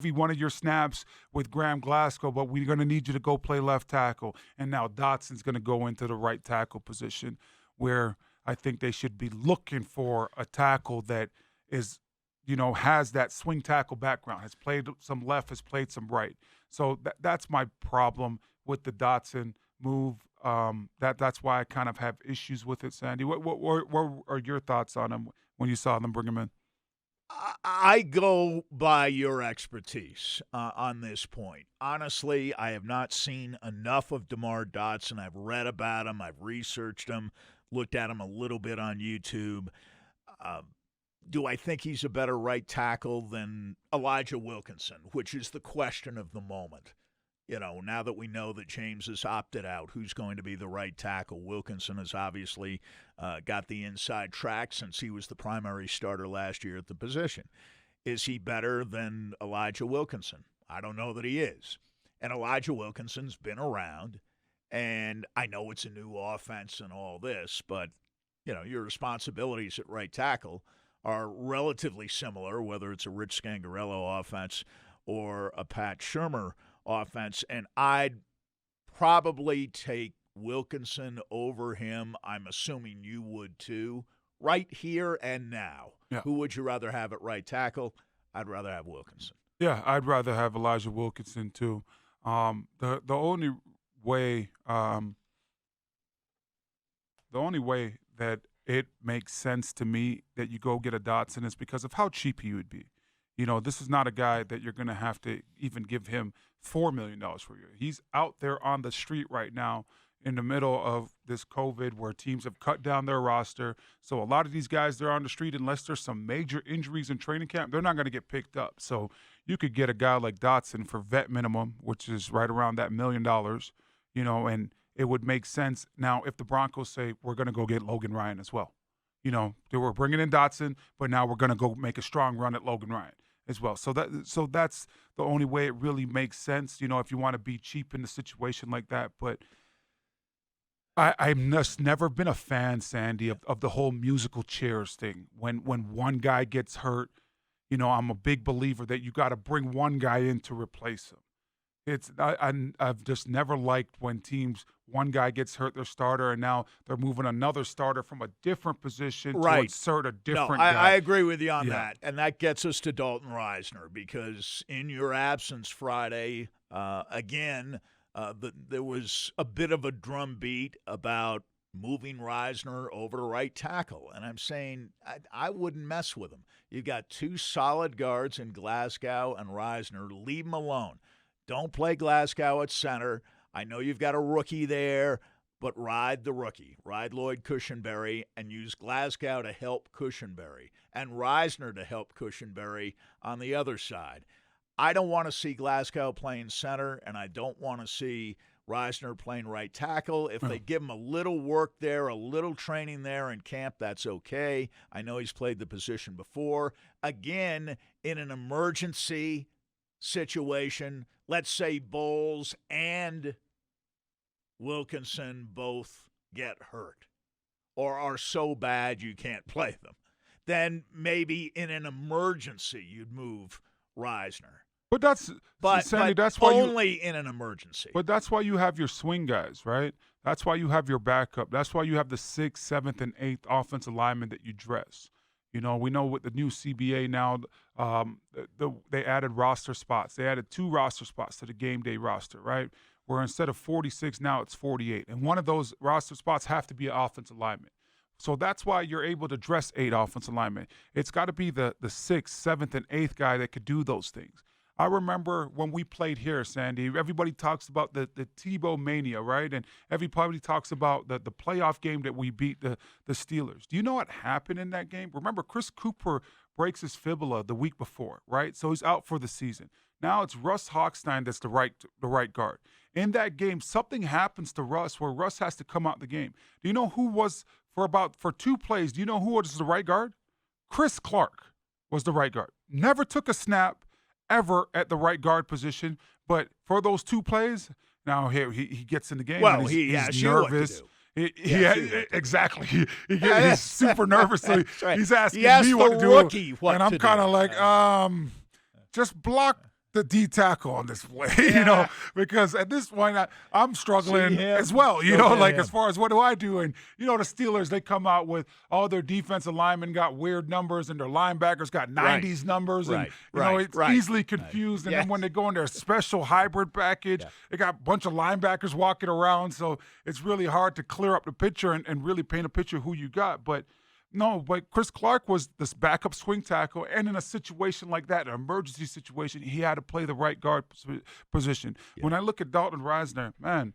every one of your snaps with Graham Glasgow, but we're going to need you to go play left tackle. And now Dotson's going to go into the right tackle position, where I think they should be looking for a tackle that is, has that swing tackle background, has played some left, has played some right. So that's my problem with the Dotson move. That's why I kind of have issues with it, Sandy. What are your thoughts on him when you saw them bring him in? I go by your expertise on this point. Honestly, I have not seen enough of Demar Dotson. I've read about him. I've researched him, looked at him a little bit on YouTube. Do I think he's a better right tackle than Elijah Wilkinson, which is the question of the moment? Now that we know that James has opted out, who's going to be the right tackle? Wilkinson has obviously got the inside track since he was the primary starter last year at the position. Is he better than Elijah Wilkinson? I don't know that he is. And Elijah Wilkinson's been around, and I know it's a new offense and all this, but, your responsibilities at right tackle are relatively similar, whether it's a Rich Scangarello offense or a Pat Shurmur offense, and I'd probably take Wilkinson over him. I'm assuming you would too, right here and now. Yeah. Who would you rather have at right tackle? I'd rather have Wilkinson. Yeah, I'd rather have Elijah Wilkinson too. The only way that it makes sense to me that you go get a Dotson is because of how cheap he would be. This is not a guy that you're going to have to even give him $4 million for a year. He's out there on the street right now in the middle of this COVID where teams have cut down their roster. So a lot of these guys, they're on the street unless there's some major injuries in training camp, they're not going to get picked up. So you could get a guy like Dotson for vet minimum, which is right around that $1 million, and it would make sense. Now, if the Broncos say, we're going to go get Logan Ryan as well. They were bringing in Dotson, but now we're going to go make a strong run at Logan Ryan as well. So that's the only way it really makes sense, if you want to be cheap in a situation like that. But I've just never been a fan, Sandy, of the whole musical chairs thing. When one guy gets hurt, I'm a big believer that you got to bring one guy in to replace him. I've just never liked when one guy gets hurt, their starter, and now they're moving another starter from a different position to insert a different guy. I agree with you on that. And that gets us to Dalton Risner, because in your absence Friday, again, there was a bit of a drumbeat about moving Risner over to right tackle. And I'm saying I wouldn't mess with him. You've got two solid guards in Glasgow and Risner. Leave them alone. Don't play Glasgow at center. I know you've got a rookie there, but ride the rookie. Ride Lloyd Cushenberry and use Glasgow to help Cushenberry and Risner to help Cushenberry on the other side. I don't want to see Glasgow playing center, and I don't want to see Risner playing right tackle. If they give him a little work there, a little training there in camp, that's okay. I know he's played the position before. Again, in an emergency situation, let's say Bowles and Wilkinson both get hurt or are so bad you can't play them, then maybe in an emergency you'd move Risner. But Sandy, that's why only in an emergency. But that's why you have your swing guys, right? That's why you have your backup. That's why you have the 6th, 7th, and 8th offensive linemen that you dress. We know with the new CBA now, they added roster spots. They added 2 roster spots to the game day roster, right? Where instead of 46, now it's 48. And one of those roster spots have to be an offensive lineman. So that's why you're able to dress 8 offensive linemen. It's got to be the 6th, 7th, and 8th guy that could do those things. I remember when we played here, Sandy, everybody talks about the Tebow mania, right? And everybody talks about the playoff game that we beat the Steelers. Do you know what happened in that game? Remember, Chris Cooper breaks his fibula the week before, right? So he's out for the season. Now it's Russ Hochstein that's the right guard. In that game, something happens to Russ where Russ has to come out the game. Do you know who was, for 2 plays, do you know who was the right guard? Chris Clark was the right guard. Never took a snap ever at the right guard position, but for those 2 plays, now he gets in the game. Well, and he's nervous. Exactly. He's super nervous, so right. he's asking me what to do, rookie what and I'm kind of like, just block the D tackle on this play, you know, because at this point I'm struggling as well, you know, like as far as what do I do? And, you know, the Steelers, they come out with all their defensive linemen got weird numbers and their linebackers got 90s numbers. And, you know, it's easily confused. And then when they go in their special hybrid package, they got a bunch of linebackers walking around. So it's really hard to clear up the picture and really paint a picture of who you got. But Chris Clark was this backup swing tackle, and in a situation like that, an emergency situation, he had to play the right guard position. Yeah. When I look at Dalton Risner, man,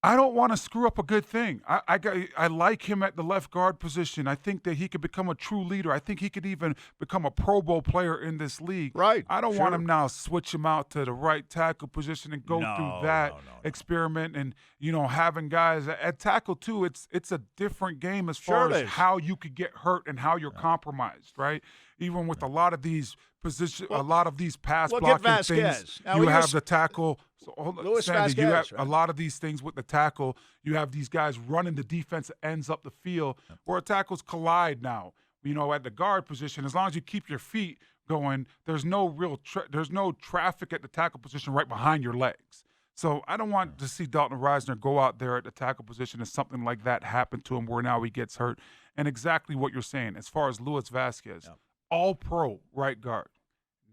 I don't want to screw up a good thing. I like him at the left guard position. I think that he could become a true leader. I think he could even become a Pro Bowl player in this league. Right. I don't want him now switch him out to the right tackle position and go through that experiment and, you know, having guys at tackle too. It's a different game as far as how you could get hurt and how you're compromised, right? Even with a lot of these positions, a lot of these pass blocking things, you have the tackle. So, Sandy, you have a lot of these things with the tackle. You have these guys running the defensive ends up the field where tackles collide now. You know, at the guard position, as long as you keep your feet going, there's no real there's no traffic at the tackle position right behind your legs. So I don't want to see Dalton Risner go out there at the tackle position and something like that happen to him where now he gets hurt. And exactly what you're saying, as far as Luis Vasquez, all-pro right guard,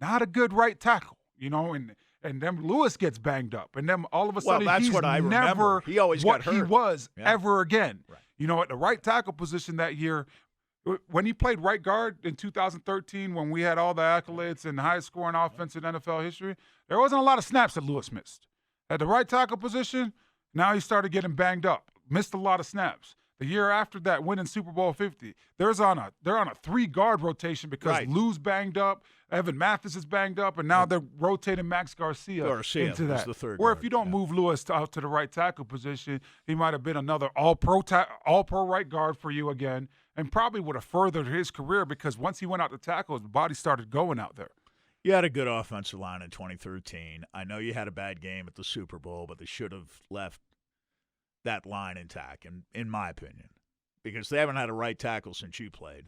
not a good right tackle, you know, and then Lewis gets banged up, and then all of a sudden he's never he always what got hurt. He was ever again. Right. You know, at the right tackle position that year, when he played right guard in 2013, when we had all the accolades and highest scoring offense in NFL history, there wasn't a lot of snaps that Lewis missed. At the right tackle position, now he started getting banged up, missed a lot of snaps. The year after that, winning Super Bowl 50, they're on a 3-guard rotation because Lou's banged up, Evan Mathis is banged up, and now they're rotating Max Garcia into that. The third or guard, if you don't move Lewis out to the right tackle position, he might have been another all-pro right guard for you again, and probably would have furthered his career because once he went out to tackle, his body started going out there. You had a good offensive line in 2013. I know you had a bad game at the Super Bowl, but they should have left that line intact, in my opinion, because they haven't had a right tackle since you played.